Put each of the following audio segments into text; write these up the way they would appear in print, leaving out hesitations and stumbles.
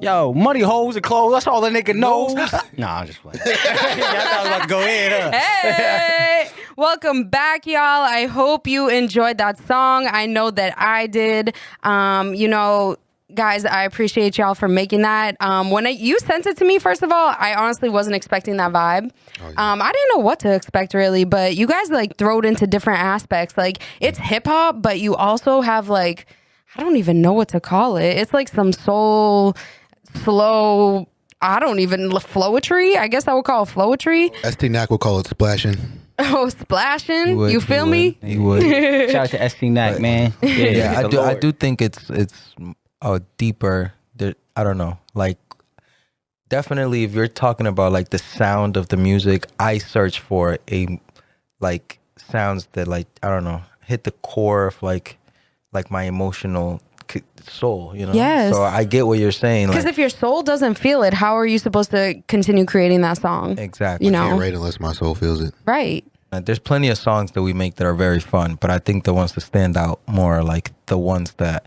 Yo, money, hoes, and clothes. That's all the nigga knows. Nah, I'm just playing. I thought I was about to go in. Hey, welcome back, y'all. I hope you enjoyed that song. I know that I did. Guys, I appreciate y'all for making that. When you sent it to me, first of all, I honestly wasn't expecting that vibe. Oh, yeah. I didn't know what to expect really, but you guys like throw it into different aspects. Like it's hip hop, but you also have like, I don't even know what to call it. It's like some soul, slow, flowetry. I guess I would call it flowetry. ST Knack would call it splashing. Oh, splashing! You feel me? He would. Shout out to ST Knack, man. Yeah, I do think it's deeper. I don't know. Like, definitely, if you're talking about like the sound of the music, I search for sounds that like I don't know hit the core of like my emotional soul, you know? Yes. So I get what you're saying. Because if your soul doesn't feel it, how are you supposed to continue creating that song? Exactly. You know? I can't write unless my soul feels it. Right. There's plenty of songs that we make that are very fun, but I think the ones that stand out more are like the ones that,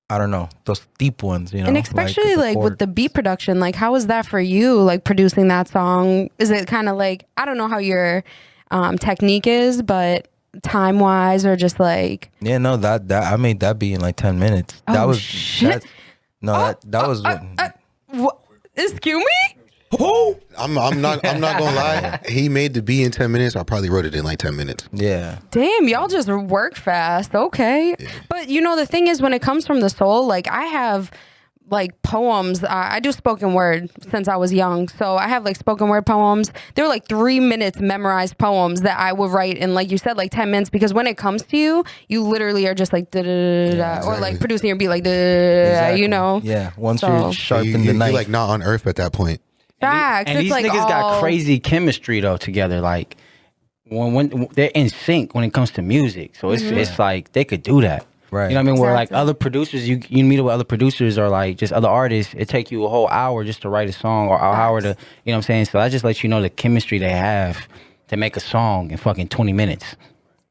I don't know, those deep ones, you know? And especially like with the beat production, like how is that for you, like producing that song? Is it kind of like, I don't know how your technique is, but time wise or just like that I made that beat in like 10 minutes. Oh, that was shit. that was excuse me? Who? I'm not gonna lie. He made the beat in 10 minutes. I probably wrote it in like 10 minutes. Yeah. Damn, y'all just work fast. Okay. Yeah. But the thing is, when it comes from the soul, like I have like poems. I do spoken word since I was young. So I have like spoken word poems. They're like 3 minutes memorized poems that I would write in, like you said, like 10 minutes. Because when it comes to you, you literally are just like, exactly. Or like producing your beat like, exactly. Yeah. Once you're sharpened the knife. You're like not on earth at that point. Facts. And these niggas got crazy chemistry though together. Like when they're in sync when it comes to music. So it's like they could do that. Right. You know what I mean? Where like other producers, you meet with other producers or like just other artists, it take you a whole hour just to write a song or an hour to, you know what I'm saying? So that just lets you know the chemistry they have to make a song in fucking 20 minutes.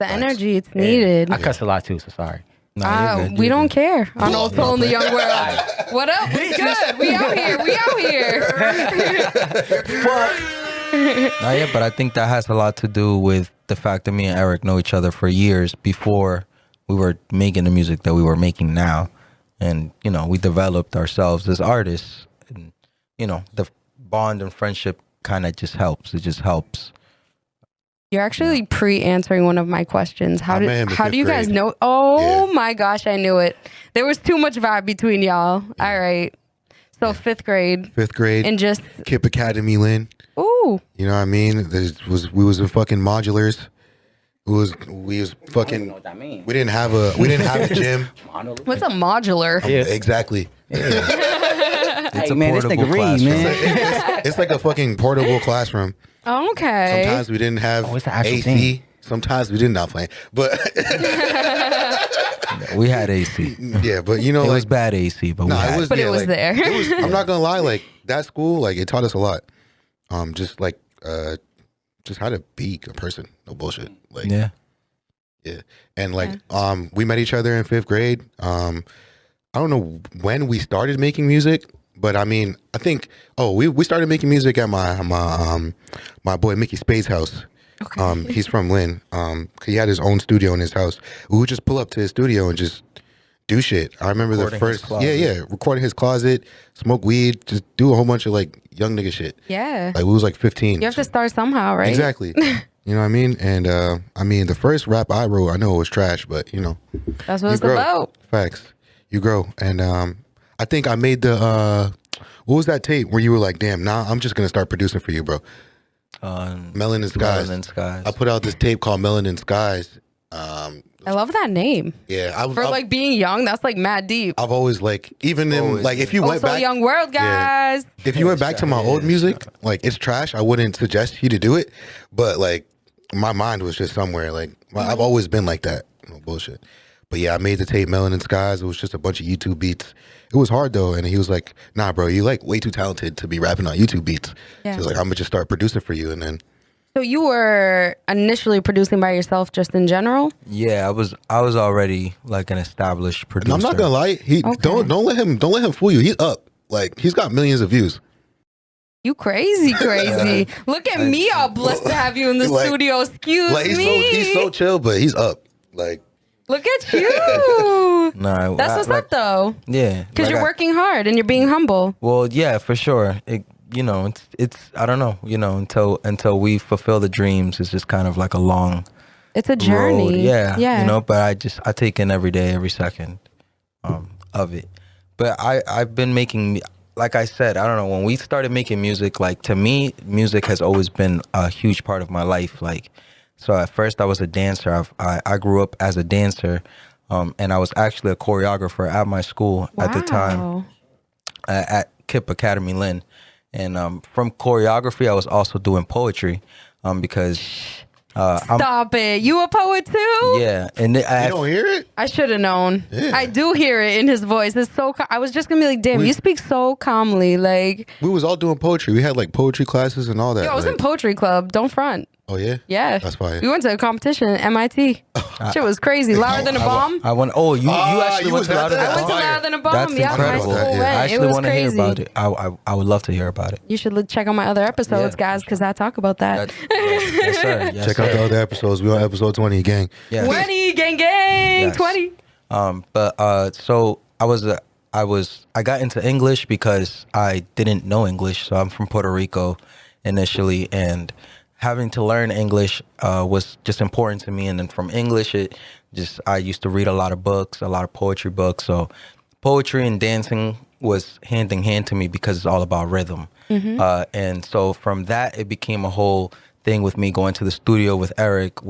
The energy it's needed. I cuss a lot too, so sorry. No, we don't care. I know Soul in the Young World. What up? What's good? We out here. Yeah, but I think that has a lot to do with the fact that me and Eric know each other for years before we were making the music that we were making now. And, we developed ourselves as artists. And, the bond and friendship kind of just helps. It just helps. You're actually pre-answering one of my questions. How do you guys know? Oh my gosh, I knew it. There was too much vibe between y'all. Yeah. All right. So fifth grade. And just Kip Academy, Lynn. Ooh. You know what I mean? We was in fucking modulars. We was fucking. I don't know what that means. We didn't have a gym. What's a modular? Yeah. Exactly. Yeah. It's a man, this nigga read, man. It's like a fucking portable classroom. Okay. Sometimes we didn't have AC. Thing. Sometimes we did not play, but we had AC. Yeah, but it was bad AC, but it was there. I'm not gonna lie, like that school, like it taught us a lot. Just how to be a person. No bullshit. Like yeah, and like we met each other in 5th grade. I don't know when we started making music. But I mean, I think we started making music at my boy Mickey Spade's house. Okay. He's from Lynn. He had his own studio in his house. We would just pull up to his studio and just do shit. I remember recording recording his closet, smoke weed, just do a whole bunch of like young nigga shit. Yeah. Like we was like 15. You have to start somehow, right? Exactly. You know what I mean? And the first rap I wrote, I know it was trash, but that's what it's about. Facts. You grow. And I think I made the what was that tape where you were like, damn, I'm just gonna start producing for you, bro. Melanin Skies. I put out this tape called Melanin Skies. I love that name. Yeah, like being young, that's like mad deep. I've always like, even in like, if you went back, Young World, guys. Yeah, if you went back to my old music, like it's trash. I wouldn't suggest you to do it, but like my mind was just somewhere. Like I've always been like that. No bullshit. But yeah, I made the tape Melanin Skies. It was just a bunch of YouTube beats. It was hard though, and he was like, "Nah, bro, you like way too talented to be rapping on YouTube beats." Yeah. So he was like, "I'm gonna just start producing for you," and then. So you were initially producing by yourself, just in general? Yeah, I was already like an established producer. And I'm not gonna lie, don't let him fool you. He's up. Like he's got millions of views. You crazy. Look at me, all blessed to have you in the studio. Excuse me. He's so chill, but he's up. Like, look at you. Nah, That's what's up, though. Yeah, Because you're working hard and you're being humble. Well, yeah, for sure. It's I don't know. Until we fulfill the dreams, it's just kind of like a long. It's a journey. Road. Yeah. But I take in every day, every second, of it. But I've been making. Like I said, I don't know, when we started making music, like to me, music has always been a huge part of my life. Like, so at first I was a dancer. I grew up as a dancer, and I was actually a choreographer at my school at the time, at KIP Academy Lynn. And from choreography, I was also doing poetry because... Stop it. You a poet too? Yeah. And you don't hear it? I should have known. Yeah. I do hear it in his voice. It's so I was just going to be like, damn, you speak so calmly. Like, we was all doing poetry. We had like poetry classes and all that. Yo, I was in poetry club. Don't front. Oh, yeah? Yeah. That's fine. We went to a competition at MIT. Shit was crazy. Louder than a bomb. I went, you actually went to Louder Than a Bomb? I went to Louder Than a Bomb. That's incredible. I actually want to hear crazy. about it. I would love to hear about it. You should check out my other episodes, guys, because I talk about that. Yes, sir. Yes, check out the other episodes. We're on episode 20, gang. Yes. 20, gang, yes. 20. So I got into English because I didn't know English. So I'm from Puerto Rico initially, and having to learn English was just important to me. And then from English, I used to read a lot of books, a lot of poetry books. So poetry and dancing was hand in hand to me because it's all about rhythm. Mm-hmm. And so from that, it became a whole thing with me going to the studio with Eric,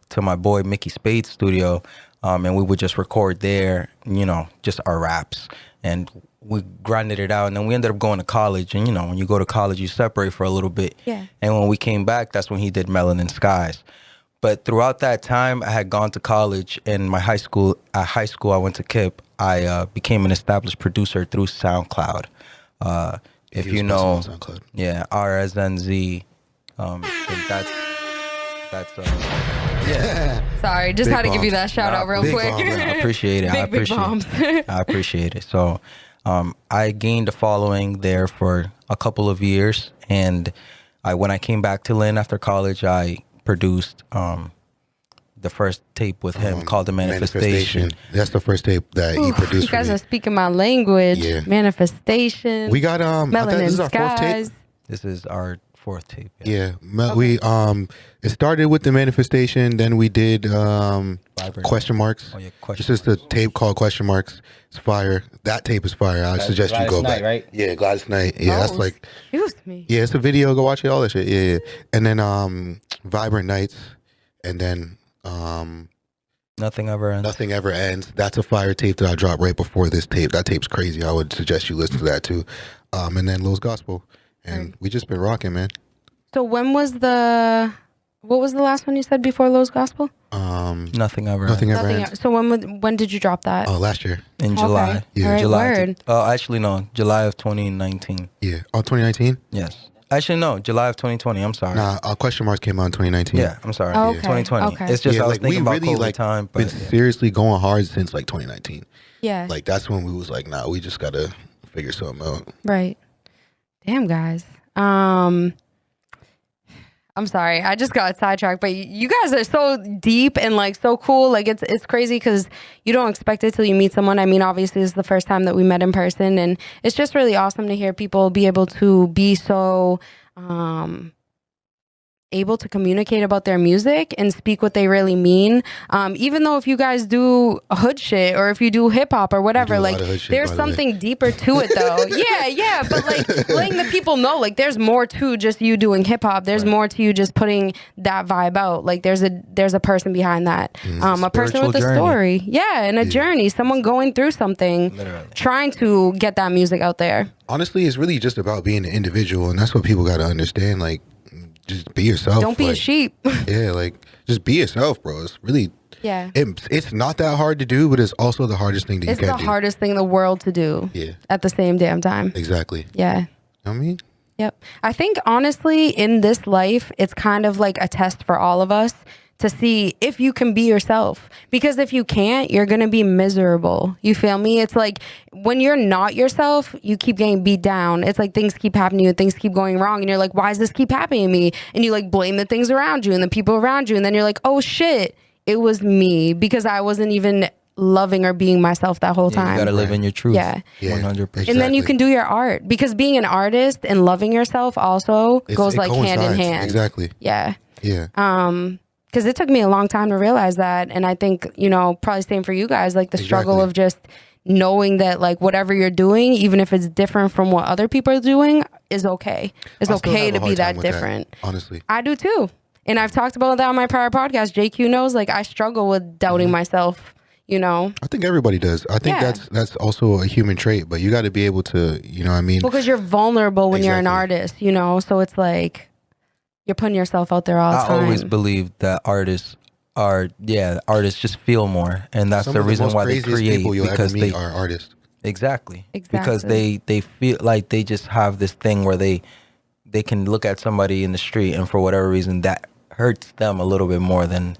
to my boy Mickey Spade's studio. And we would just record there, just our raps. And we grinded it out, and then we ended up going to college. And when you go to college, you separate for a little bit. Yeah. And when we came back, that's when he did Melanin Skies. But throughout that time, I had gone to college. In my high school, I went to KIP. I became an established producer through SoundCloud. If you know, yeah, RSNZ. That's yeah. Sorry, just big had to give you that shout out real quick. I appreciate it. Big bombs. I appreciate it. So I gained a following there for a couple of years, and when I came back to Lynn after college, I produced the first tape with him called The Manifestation. That's the first tape that he produced. You guys are speaking my language. Yeah. Manifestation. We got Melanin this is our Skies. fourth tape. This is our fourth tape. Yeah. We it started with The Manifestation, then we did Question Marks. Oh, yeah, this is the tape called Question Marks. It's fire. That tape is fire. I suggest you go back. Right? Yeah, Gladys Knight. Yeah, that's like Excuse me. Yeah, it's a video. Go watch it, all that shit. Yeah. And then Vibrant Nights, and then Nothing Ever Ends. Nothing Ever Ends. That's a fire tape that I dropped right before this tape. That tape's crazy. I would suggest you listen to that too. And then Lil's Gospel. And we just been rocking, man. So what was the last one you said before Lowe's Gospel? Nothing Ever Ends. So when did you drop that? Oh, last year. In July. Okay. Yeah. All right, July. word. Actually, no. July of 2019. Yeah. Oh, 2019? Yes. Actually, no. July of 2020. I'm sorry. Nah, Question Marks came out in 2019. Yeah, I'm sorry. Oh, okay. 2020. Okay. It's just I was thinking about really COVID time. But been seriously going hard since like 2019. Yeah. Like that's when we was like, nah, we just gotta figure something out. Right. Damn, guys. I'm sorry, I just got sidetracked, but you guys are so deep and like so cool. Like it's crazy because you don't expect it till you meet someone. I mean, obviously, this is the first time that we met in person, and it's just really awesome to hear people be able to be so able to communicate about their music and speak what they really mean. Even though if you guys do hood shit or if you do hip hop or whatever, like there's something deeper to it though. yeah. But like letting the people know, like there's more to just you doing hip hop. There's more to you just putting that vibe out. Like there's a person behind that. A person with a story. Yeah, and a journey. Someone going through something, trying to get that music out there. Honestly, it's really just about being an individual, and that's what people got to understand. Like, just be yourself. Don't be a sheep. Yeah, like just be yourself, bro. It's really it's not that hard to do, but it's also the hardest thing that you can do. It's the hardest thing in the world to do. Yeah. At the same damn time. Exactly. Yeah. You know what I mean? Yep. I think honestly in this life, it's kind of like a test for all of us to see if you can be yourself. Because if you can't, you're going to be miserable. You feel me? It's like when you're not yourself, you keep getting beat down. It's like things keep happening to you and things keep going wrong. And you're like, why does this keep happening to me? And you like blame the things around you and the people around you. And then you're like, oh shit, it was me because I wasn't even loving or being myself that whole time. You gotta live in your truth. Yeah. 100%. Exactly. And then you can do your art, because being an artist and loving yourself also goes It like hand in coincides. hand. Exactly. Yeah. Yeah. Because it took me a long time to realize that. And I think, you know, probably same for you guys, like the struggle of just knowing that like whatever you're doing, even if it's different from what other people are doing, is okay. It's I still okay have a to be hard time that with different. honestly. I do too. And I've talked about that on my prior podcast. JQ knows, like, I struggle with doubting myself, you know? I think everybody does. I think Yeah. that's also a human trait, but you got to be able to, you know what I mean? Because you're vulnerable when you're an Exactly. artist, you know? So it's like you're putting yourself out there all the I time. always believe that artists just feel more, and that's Some the of the reason most why they craziest create, people you'll because ever they meet are artists. exactly Exactly. because they feel like they just have this thing where they can look at somebody in the street, and for whatever reason that hurts them a little bit more than,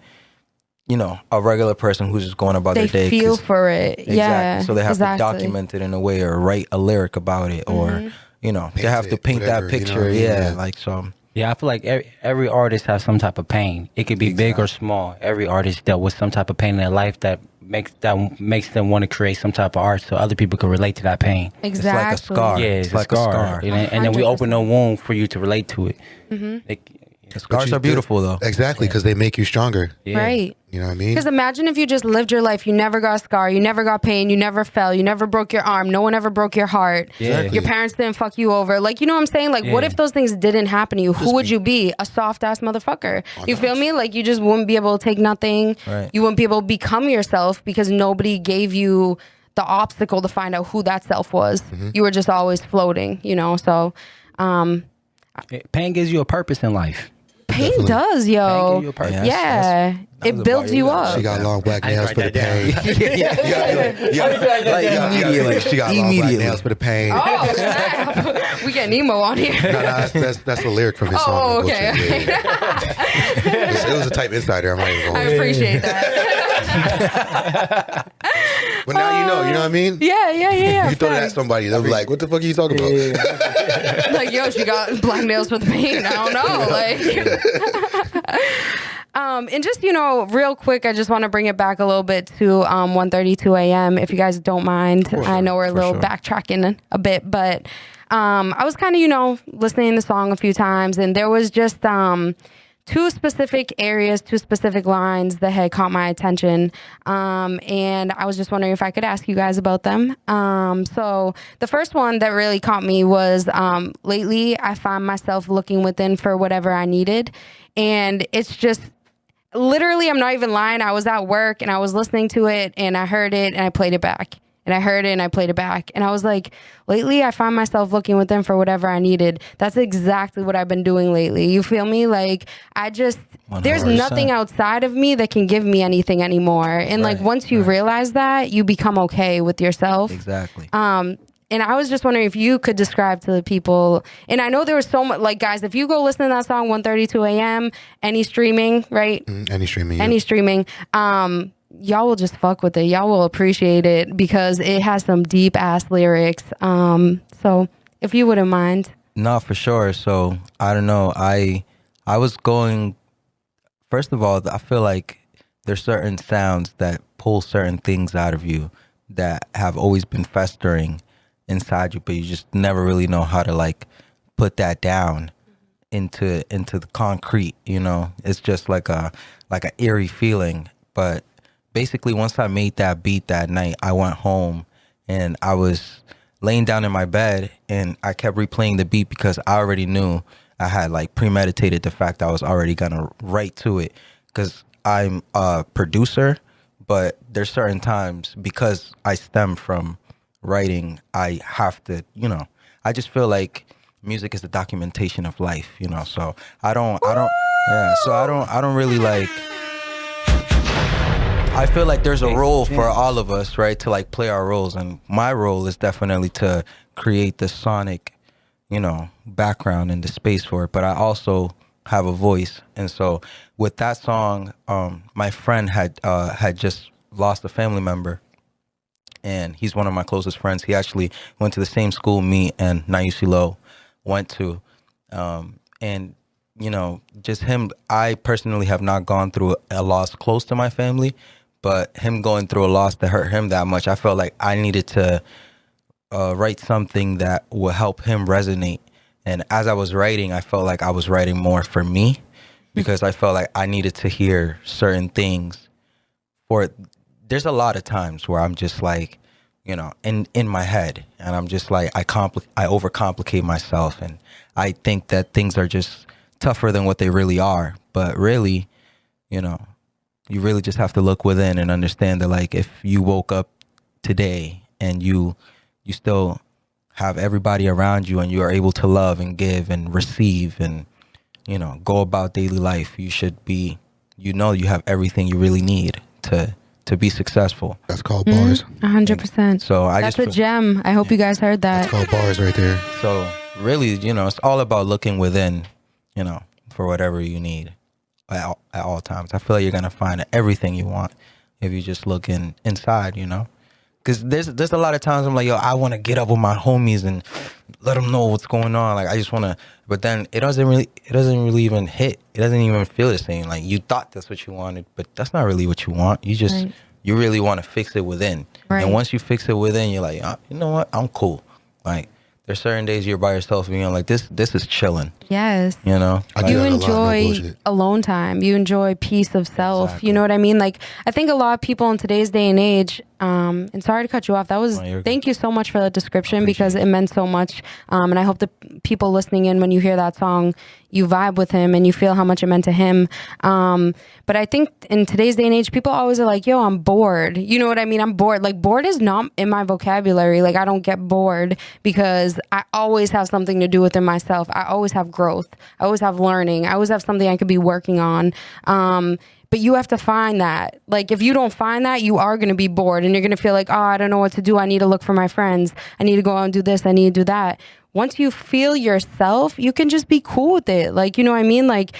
you know, a regular person who's just going about they their day. feel 'cause- for it. exactly. Yeah. So they have exactly. to document it in a way, or write a lyric about it, or you know, they Paint have to it, paint whatever, that you know picture. what I mean? Yeah, Yeah. like so. Yeah, I feel like every artist has some type of pain. It could be big or small. Every artist dealt with some type of pain in their life that makes them want to create some type of art so other people can relate to that pain. Exactly. It's like a scar. Yeah, it's like a scar. And then we open a wound for you to relate to it. The scars are beautiful though. Exactly, because they make you stronger. Yeah. Right. You know what I mean? Because imagine if you just lived your life, you never got a scar, you never got pain, you never fell, you never broke your arm, no one ever broke your heart, Yeah. your parents didn't fuck you over. Like, you know what I'm saying? Like, what Yeah. if those things didn't happen to you? Who would you be? A soft ass motherfucker. You feel me? Like, you just wouldn't be able to take nothing. Right. You wouldn't be able to become yourself because nobody gave you the obstacle to find out who that self was. You were just always floating, you know? So, Pain gives you a purpose in life. pain Definitely. does, Pain yo. gives you a purpose. Yeah. that was It a builds bar, you you up. She got long black nails for the pain. Immediately. She got long black nails for the pain. Oh, snap. We getting emo on here. No, that's a lyric from his song. Oh, No okay. bullshit. Yeah. It was a type insider. I'm not even I going. appreciate that. But now you know what I mean? Yeah. You throw that at facts. somebody, they'll be like, "What the fuck are you talking about?" Like, yo, she got black nails for the pain. I don't know. Like, and just, you know, real quick, I just want to bring it back a little bit to 1:32 a.m. if you guys don't mind. I know we're a little backtracking a bit, but I was kind of, you know, listening to the song a few times, and there was just two specific areas, two specific lines that had caught my attention. And I was just wondering if I could ask you guys about them. So the first one that really caught me was, lately I find myself looking within for whatever I needed. And it's just literally, I'm not even lying. I was at work and I was listening to it and I heard it and I played it back. And I heard it and I played it back. And I was like, lately I find myself looking within for whatever I needed. That's exactly what I've been doing lately. You feel me? Like, there's 100%. nothing outside of me that can give me anything anymore. And like, once you realize that, you become okay with yourself. Exactly. And I was just wondering if you could describe to the people, and I know there was so much, like, guys, if you go listen to that song 1:32 a.m., any streaming, right? Any streaming. Any streaming, y'all will just fuck with it. Y'all will appreciate it because it has some deep ass lyrics. So if you wouldn't mind. No, for sure. So I don't know. I was going. First of all, I feel like there's certain sounds that pull certain things out of you that have always been festering inside you, but you just never really know how to like put that down into the concrete. You know, it's just like a eerie feeling. But basically, once I made that beat that night, I went home and I was laying down in my bed and I kept replaying the beat because I already knew I had like premeditated the fact I was already gonna write to it, because I'm a producer, but there's certain times because I stem from writing, I have to, you know, I just feel like music is the documentation of life, you know, so I don't really like, I feel like there's a role for all of us, right, to like play our roles, and my role is definitely to create the sonic, you know, background and the space for it, but I also have a voice. And so with that song, my friend had just lost a family member, and he's one of my closest friends. He actually went to the same school me and Nyeusi went to, and you know, just him. I personally have not gone through a loss close to my family, but him going through a loss that hurt him that much, I felt like I needed to write something that will help him resonate. And as I was writing, I felt like I was writing more for me, because I felt like I needed to hear certain things. There's a lot of times where I'm just like, you know, in my head, and I'm just like, I overcomplicate myself, and I think that things are just tougher than what they really are. But really, you know, you really just have to look within and understand that, like, if you woke up today and you still have everybody around you, and you are able to love and give and receive and, you know, go about daily life, you should be, you know, you have everything you really need to be successful. That's called bars. 100%. So that's a gem. I hope you guys heard that. That's called bars right there. So really, you know, it's all about looking within, you know, for whatever you need at all times. I feel like you're gonna find everything you want if you just look inside, you know. Because there's a lot of times I'm like, yo, I want to get up with my homies and let them know what's going on. Like, I just want to, but then it doesn't really even hit. It doesn't even feel the same. Like, you thought that's what you wanted, but that's not really what you want. You just, you really want to fix it within. Right. And once you fix it within, you're like, you know what? I'm cool. Like, there's certain days you're by yourself and you're like, this is chilling. Yes. You know? You enjoy alone time. You enjoy peace of self. Exactly. You know what I mean? Like, I think a lot of people in today's day and age, and sorry to cut you off. That was, thank you so much for the description, because it meant so much. And I hope the people listening in, when you hear that song, you vibe with him and you feel how much it meant to him. But I think in today's day and age, people always are like, yo, I'm bored. You know what I mean? I'm bored. Like, bored is not in my vocabulary. Like, I don't get bored, because I always have something to do within myself. I always have growth. I always have learning. I always have something I could be working on. But you have to find that. Like, if you don't find that, you are going to be bored, and you're going to feel like, oh, I don't know what to do. I need to look for my friends. I need to go out and do this. I need to do that. Once you feel yourself, you can just be cool with it. Like, you know what I mean? Like,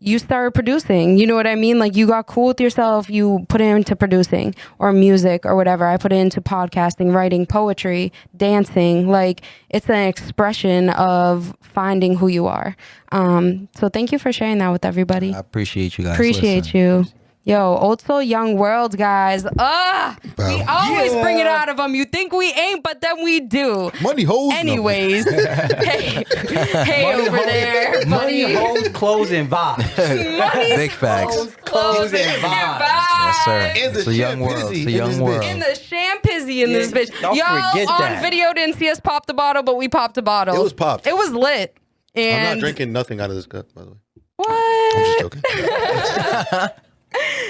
you started producing, you know what I mean? Like, you got cool with yourself, you put it into producing or music or whatever. I put it into podcasting, writing, poetry, dancing. Like, it's an expression of finding who you are. So thank you for sharing that with everybody. I appreciate you guys. Appreciate you. Yo, Old Soul Young World, guys. We always bring it out of them. You think we ain't, but then we do. Money hoes. Anyways, hey money over there. Money hoes, clothes, and vibes. Big facts. Clothes and vibes. Yes, sir. It's a young world. It's a young world. In the champizzy in this bitch. Don't forget on that. video didn't see us pop the bottle, but we popped a bottle. It was popped. It was lit. And I'm not drinking nothing out of this cup, by the way. What? I'm just joking.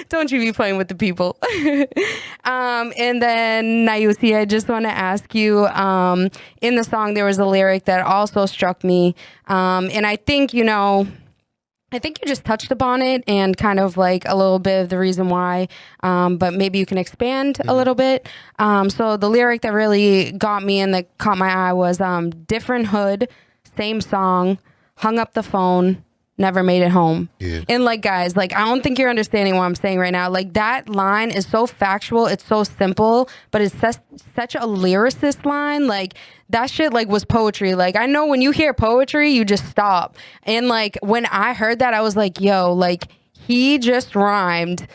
Don't you be playing with the people. And then, Nyeusi, I just want to ask you, in the song, there was a lyric that also struck me. And I think, you just touched upon it and kind of like a little bit of the reason why, but maybe you can expand a little bit. So the lyric that really got me and that caught my eye was different hood, same song, hung up the phone, never made it home. Yeah. And like, guys, like, I don't think you're understanding what I'm saying right now. Like, that line is so factual. It's so simple, but it's such a lyricist line. Like, that shit, like, was poetry. Like, I know when you hear poetry, you just stop. And like, when I heard that, I was like, yo, like, he just rhymed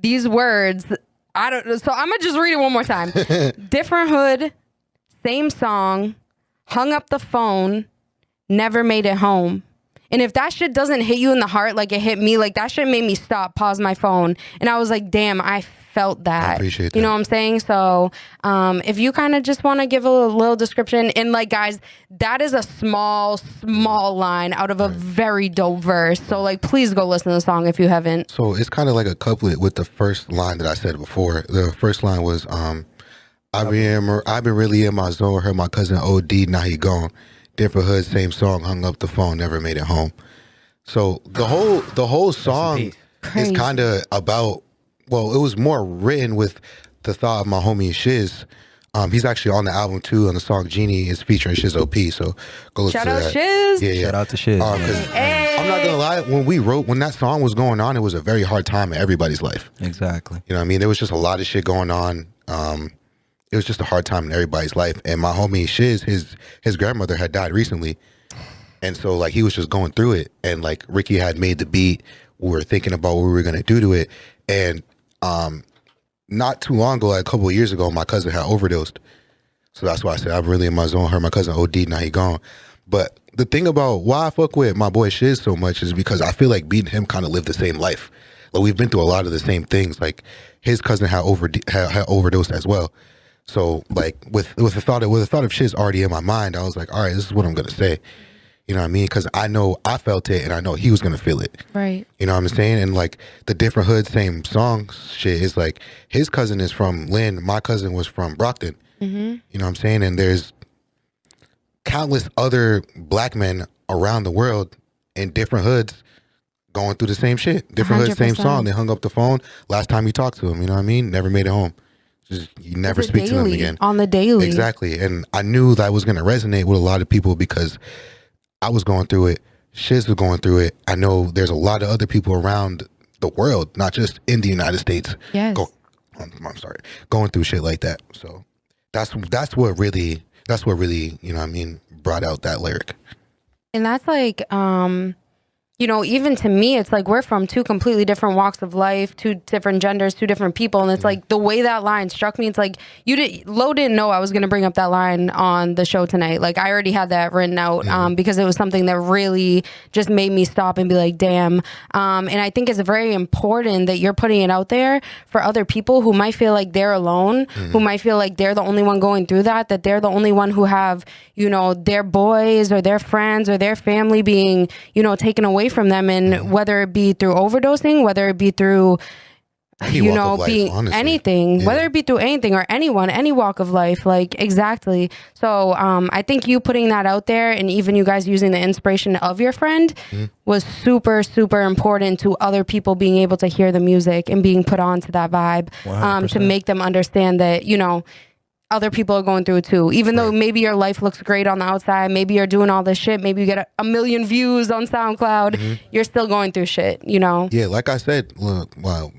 these words. So I'm gonna just read it one more time. Different hood, same song, hung up the phone, never made it home. And if that shit doesn't hit you in the heart like it hit me, like, that shit made me stop, pause my phone. And I was like, damn, I felt that. I appreciate that. You know what I'm saying? So if you kind of just want to give a little description. And like, guys, that is a small line out of a very dope verse. So like, please go listen to the song if you haven't. So it's kind of like a couplet with the first line that I said before. The first line was, I've been really in my zone, heard my cousin OD, now he gone. Different hood, same song, hung up the phone, never made it home. So the whole song is kind of about, well, it was more written with the thought of my homie Shiz. He's actually on the album too, on the song Genie is featuring Shiz OP. So go listen to that. Shout out Shiz. Yeah. Shout out to Shiz. Hey. I'm not gonna lie. When that song was going on, it was a very hard time in everybody's life. Exactly. You know what I mean? There was just a lot of shit going on. It was just a hard time in everybody's life. And my homie Shiz, his grandmother had died recently. And so like he was just going through it. And like Ricky had made the beat. We were thinking about what we were gonna do to it. And not too long ago, like a couple of years ago, my cousin had overdosed. So that's why I said I'm really in my zone. Her, my cousin OD, now he gone. But the thing about why I fuck with my boy Shiz so much is because I feel like beating him kind of lived the same life. Like we've been through a lot of the same things. Like his cousin had overdosed as well. So like with the thought of Shiz already in my mind, I was like, all right, this is what I'm gonna say. You know what I mean? Because I know I felt it, and I know he was gonna feel it. Right. You know what I'm saying? And like the different hood, same song shit is like his cousin is from Lynn, my cousin was from Brockton. Mm-hmm. You know what I'm saying? And there's countless other black men around the world in different hoods going through the same shit. Different hoods, same song. They hung up the phone. Last time you talked to him, you know what I mean? Never made it home. Just you never speak to them again. On the daily. Exactly. And I knew that was going to resonate with a lot of people because I was going through it. Shiz was going through it. I know there's a lot of other people around the world, not just in the United States. Yes. I'm sorry. Going through shit like that. So that's what really, you know what I mean, brought out that lyric. And that's like, you know, even to me, it's like we're from two completely different walks of life, two different genders, two different people. And it's like the way that line struck me, it's like Lo didn't know I was going to bring up that line on the show tonight. Like I already had that written out because it was something that really just made me stop and be like, damn. And I think it's very important that you're putting it out there for other people who might feel like they're alone, who might feel like they're the only one going through that they're the only one who have, you know, their boys or their friends or their family being, you know, taken away from them, and whether it be through overdosing, whether it be through you know, being anything, whether it be through anything or anyone, any walk of life, like exactly. So I think you putting that out there and even you guys using the inspiration of your friend was super, super important to other people being able to hear the music and being put on to that vibe to make them understand that, you know, other people are going through it too. Even though maybe your life looks great on the outside, maybe you're doing all this shit, maybe you get a million views on SoundCloud, you're still going through shit, you know? Yeah, like I said, look, wow,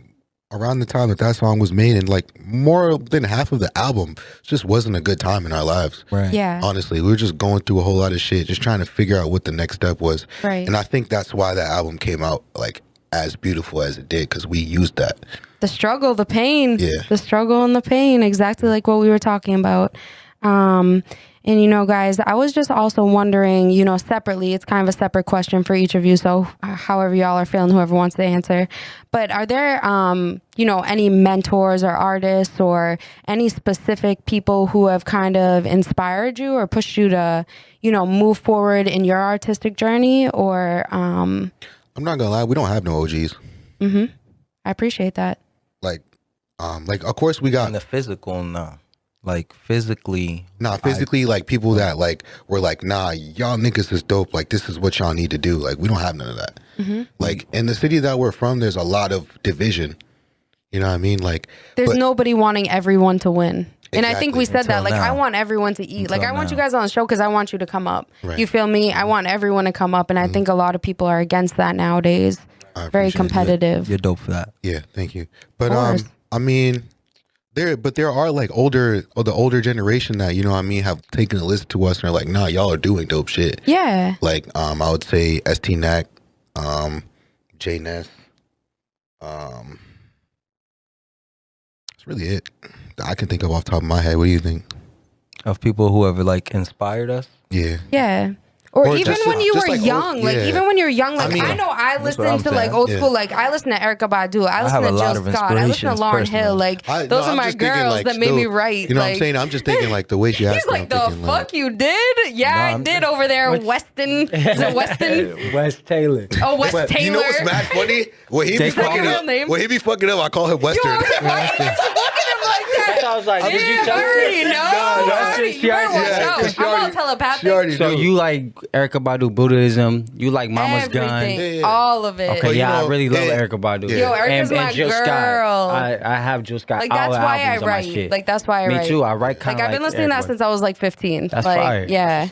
around the time that song was made and like more than half of the album just wasn't a good time in our lives. Right. Yeah. Honestly, we were just going through a whole lot of shit, just trying to figure out what the next step was. Right. And I think that's why that album came out like as beautiful as it did, because we used that. The struggle, the pain. Yeah. The struggle and the pain, exactly like what we were talking about. And, you know, guys, I was just also wondering, you know, separately, it's kind of a separate question for each of you. So however y'all are feeling, whoever wants to answer. But are there, you know, any mentors or artists or any specific people who have kind of inspired you or pushed you to, you know, move forward in your artistic journey? Or I'm not gonna lie, we don't have no OGs. I appreciate that. Like of course we got in the physical, no. Like physically, like people that like were like, nah, y'all niggas is dope, like this is what y'all need to do. Like we don't have none of that. Like in the city that we're from, there's a lot of division, you know what I mean? Like there's nobody wanting everyone to win. And Exactly. I think we said that, like, I want everyone to eat. Like, I want you guys on the show because I want you to come up. Right. You feel me? I want everyone to come up. And I think a lot of people are against that nowadays. Very competitive. You're dope for that. Yeah, thank you. But I mean, there are like the older generation that, you know what I mean, have taken a listen to us and are like, nah, y'all are doing dope shit. Yeah. Like, I would say ST Nack, J Ness, that's really it I can think of off the top of my head. What do you think? Of people who have like inspired us? Yeah. Yeah. Or even when you were young, like even when you're young, like I know I listen to like old school, like I listen to Erykah Badu, I listen to Jill Scott, I listen to Lauryn Hill, like those are my girls that made me write. You know what I'm saying? I'm just thinking like the way she asked. He's like, the fuck you did? Yeah, I did over there. Weston, is it Weston? West Taylor. Oh, West Taylor. You know what's mad funny? When he be fucking up, I call him Western. I was like, did you tell her? I'm all telepathic. So you like Erykah Badu Buddhism? You like Mama's Everything. Gun? All of it. Okay, yeah, I really love Erykah Badu. Yo, Erykah's my Jill girl. Scott. I have Jill Scott. Like that's why I write. Like that's why I write. Me too. I write kind of like I've been listening to that since I was like 15. That's like, fire. Yeah.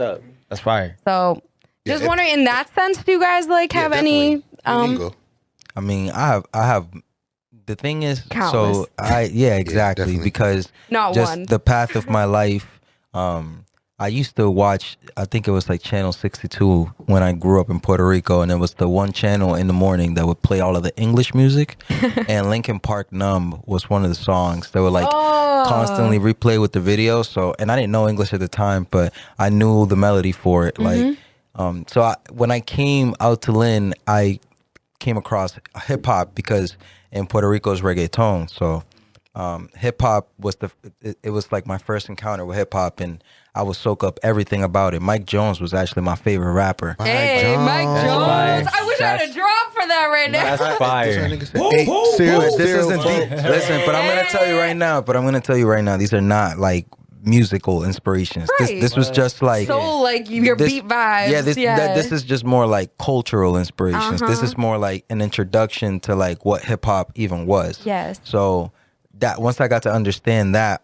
That's fire. So Just wondering, in that sense, do you guys like have any? I mean, I have. The thing is, Countless. so exactly, because Not just one. the path of my life. I used to watch, I think it was like Channel 62 when I grew up in Puerto Rico, and it was the one channel in the morning that would play all of the English music, and Linkin Park Numb was one of the songs that would like constantly replay with the video. So, and I didn't know English at the time, but I knew the melody for it. Like, when I came out to Lynn, I came across hip hop because in Puerto Rico is reggaeton. So, hip hop was it was like my first encounter with hip hop, and I would soak up everything about it. Mike Jones was actually my favorite rapper. Hey, Mike Jones. I wish I had a drop for that right now. That's fire. This isn't deep. Listen, but I'm gonna tell you right now. These are not like musical inspirations. Right. This was just like So like your beat vibes. Yeah, this is just more like cultural inspirations. This is more like an introduction to like what hip hop even was. Yes. So that once I got to understand that,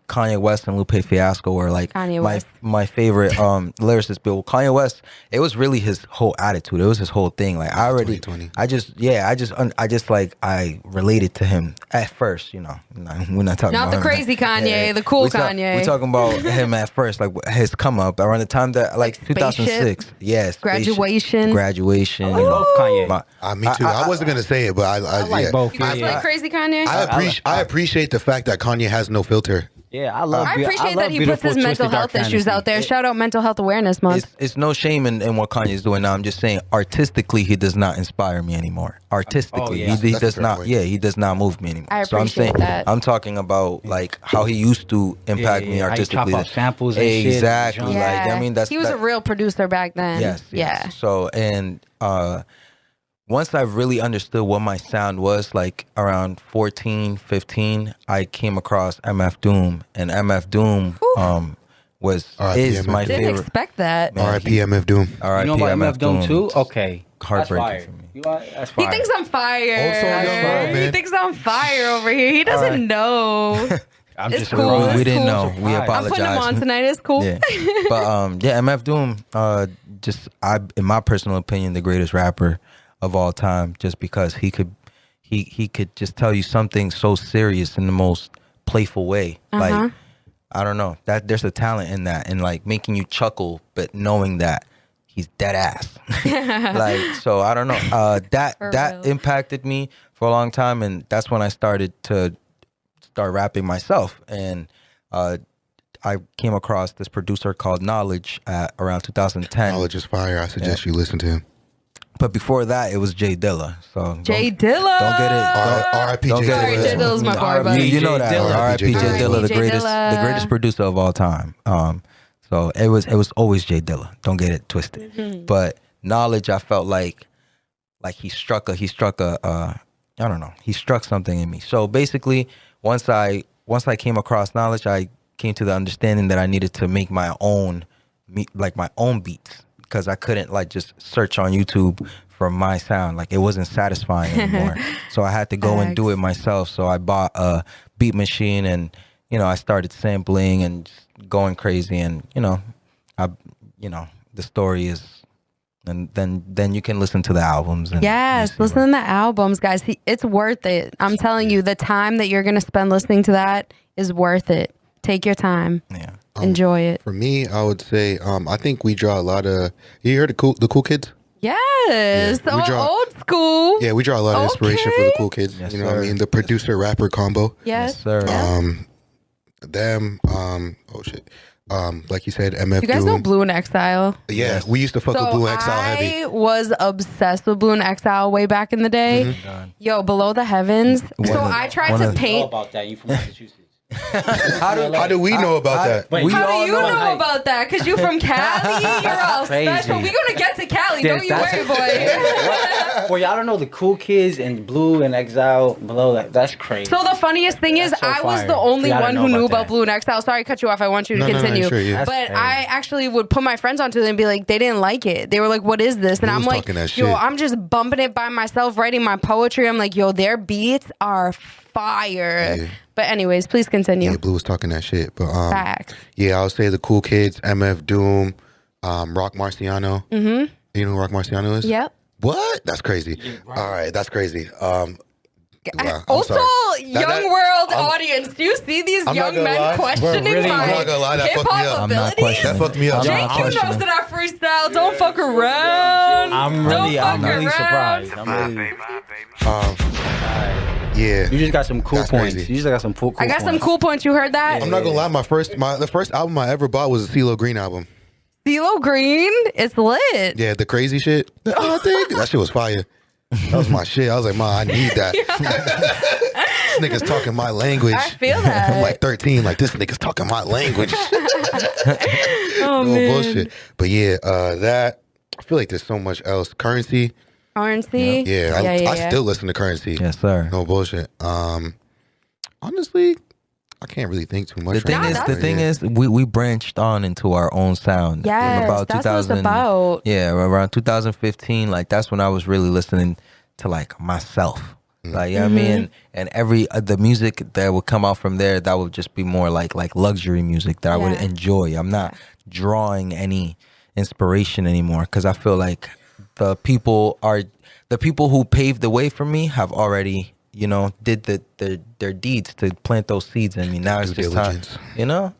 Kanye West and Lupe Fiasco were like my favorite lyricists. But Kanye West, it was really his whole attitude. It was his whole thing. Like I related to him at first. You know, we're not talking Not about the crazy Kanye, the cool Kanye. We're talking about him at first, like his come up around the time that like 2006. Yes, Graduation. Graduation. I like both Kanye. Me too. I wasn't gonna say it, but I like both. You guys like crazy Kanye? I appreciate the fact that Kanye has no filter. Yeah, I love. I appreciate that he puts his mental health issues out there. Shout out Mental Health Awareness Month. It's no shame in what Kanye's doing now. I'm just saying, artistically, he does not inspire me anymore. Artistically, he does not. Point. Yeah, he does not move me anymore. I so I'm saying, that. I'm talking about like how he used to impact me artistically. How you chop up samples and shit. Exactly. Yeah. Like I mean, he was a real producer back then. Yes. Yeah. So and once I really understood what my sound was, like around 14, 15, I came across MF Doom, and MF Doom is my favorite. Didn't expect that. R.I.P. MF Doom. You know about MF Doom too? Okay. Heartbreaking for me. That's fire. He thinks I'm fire. Also, He thinks I'm fire over here. He doesn't know. I'm It's just cool. a We didn't cool. know. We I'm I'm putting him apologize. on tonight. It's cool. Yeah. But MF Doom, in my personal opinion, the greatest rapper of all time, just because he could just tell you something so serious in the most playful way. Like I don't know, that there's a talent in that, and like making you chuckle, but knowing that he's dead ass. Like, so I don't know. That impacted me for a long time, and that's when I started to start rapping myself. And I came across this producer called Knowledge at around 2010. Knowledge is fire. I suggest you listen to him. But before that, it was Jay Dilla. So Jay Dilla. Don't get it. R.I.P. Don't Jay get Sorry, Dilla. Jay Dilla's my boy, buddy. You know that. R.I.P. Jay Dilla, the R.I.P. Jay Dilla. greatest producer of all time. So it was always Jay Dilla. Don't get it twisted. But Knowledge, I felt like he struck I don't know. He struck something in me. So basically, once I came across Knowledge, I came to the understanding that I needed to make my own beats, because I couldn't like just search on YouTube for my sound. Like it wasn't satisfying anymore. So I had to go and do it myself. So I bought a beat machine, and I started sampling and just going crazy, and the story is, and then you can listen to the albums. And Yes, listen to the albums, guys. It's worth it. I'm telling you, the time that you're gonna spend listening to that is worth it. Take your time. Yeah. Enjoy it. For me, I would say I think we draw a lot of. You heard the cool kids? Yes, Yeah, we draw- old school. Yeah, we draw a lot of inspiration for the cool kids. Yes, you know what I sir. mean? The producer rapper combo. Yes, sir. Them. Like you said, MF You guys know Doom. Blu Exile? Yeah, we used to fuck with Blu Exile heavy. I was obsessed with Blu Exile way back in the day. Yo, Below the Heavens. I tried to Know paint. about that? You from Massachusetts? How do we know about that? Wait, How all do you know Like- about that? Because you from Cali? You're all Crazy. special. We're going to get to Cali. Yes, Don't you worry, that's- boy. For y'all don't know the cool kids and Blu and Exile below that. That's crazy. So the funniest thing is, That's so I was fire. the only Yeah, I one know who knew about about that. Blu Exile. Sorry, I cut you off. I want you to No, continue. sure, yeah. That's But crazy. I actually would put my friends onto it and be like, they didn't like it. They were like, what is this? And Blu I'm was like, talking that yo, shit. I'm just bumping it by myself, writing my poetry. I'm like, yo, their beats are fire. Yeah. But anyways, please continue. Yeah, Blue was talking that shit. But Facts. yeah, I would say the cool kids, MF Doom, Rock Marciano. Mm-hmm. You know who Rock Marciano is? Yep. What? That's crazy. All right, that's crazy. Wow, also, young world audience, do you see these young men questioning my hip-hop abilities? That fucked me up. Jake, you knows that I freestyle. Don't fuck around. I'm really surprised. Yeah. You just got some cool That's points. crazy. You just got some cool I got points. some cool points. You heard that? I'm not gonna lie. The first album I ever bought was a CeeLo Green album. CeeLo Green is lit. Yeah, the crazy shit. I think that shit was fire. That was my shit. I was like, Ma, I need that. This nigga's talking my language. I feel that. I'm like 13. Like, this nigga's talking my language. Oh, no man. bullshit. But yeah, that I feel like there's so much else. Currency. RNC? Yeah, I still listen to Currency. Yes, sir. No bullshit. Honestly, I can't really think too much. The thing is, we branched on into our own sound. Yes, about that's what it's about. Yeah, around 2015, like that's when I was really listening to like myself. Like, you know what I mean? And every the music that would come out from there, that would just be more like luxury music that I would enjoy. I'm not drawing any inspiration anymore because I feel like the people who paved the way for me have already, you know, did their deeds to plant those seeds in me. Now it's just time, you know?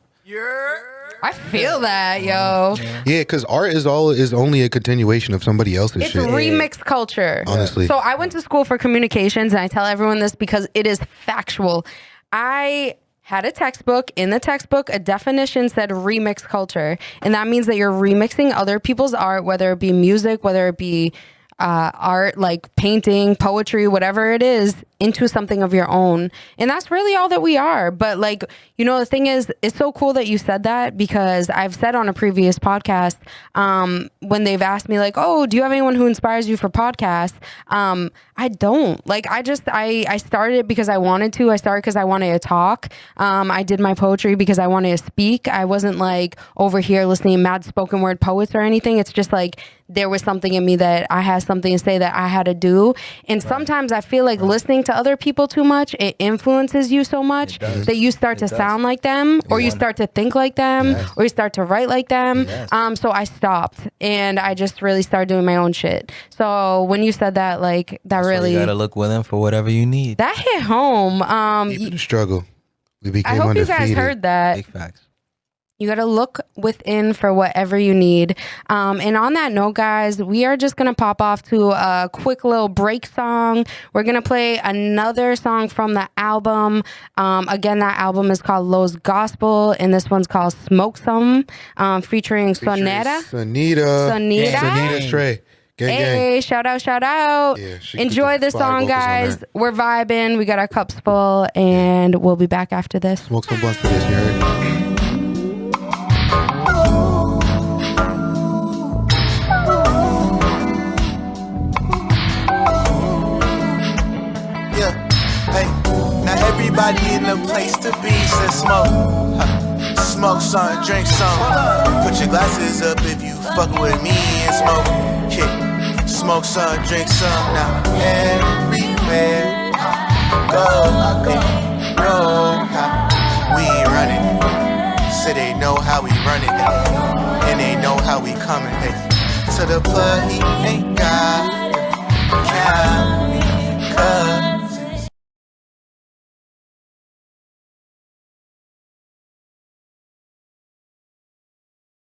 I feel that, yo. Yeah, because art is only a continuation of somebody else's It's shit. remix culture. Honestly. So I went to school for communications, and I tell everyone this because it is factual. I had a textbook. In the textbook, a definition said remix culture. And that means that you're remixing other people's art, whether it be music, whether it be art like painting, poetry, whatever it is, into something of your own. And that's really all that we are. But like, you know, the thing is, it's so cool that you said that because I've said on a previous podcast, when they've asked me like, oh, do you have anyone who inspires you for podcasts? I don't. Like, I started because I wanted to. I started because I wanted to talk. I did my poetry because I wanted to speak. I wasn't like over here listening to mad spoken word poets or anything. It's just like there was something in me that I had something to say that I had to do. And sometimes I feel like listening to other people too much, it influences you so much that you start to sound like them, or you start to think like them, or you start to write like them. So I stopped and I just really started doing my own shit. So when you said that, like that really, you gotta look within for whatever you need. that hit home. Even the struggle. We became I hope you undefeated. guys heard that. Big facts. You got to look within for whatever you need. And on that note, guys, we are just going to pop off to a quick little break song. We're going to play another song from the album. Again, that album is called Lowe's Gospel, and this one's called Smoke Some, featuring Soneta. Soneta Stray. Gang, Hey, gang. shout out. Yeah, she Enjoy did this fire song, vocals on guys. there. We're vibing. We got our cups full, and we'll be back after this. Smoke some blunts for this, you heard? Hey, now everybody in the place to be says smoke. Smoke some, drink some. Put your glasses up if you fuck with me and smoke. Yeah. Smoke some, drink some. Now everywhere go, they know how we running. So they know how we running, and they know how we coming. Hey. To the plug, he ain't got count, 'cause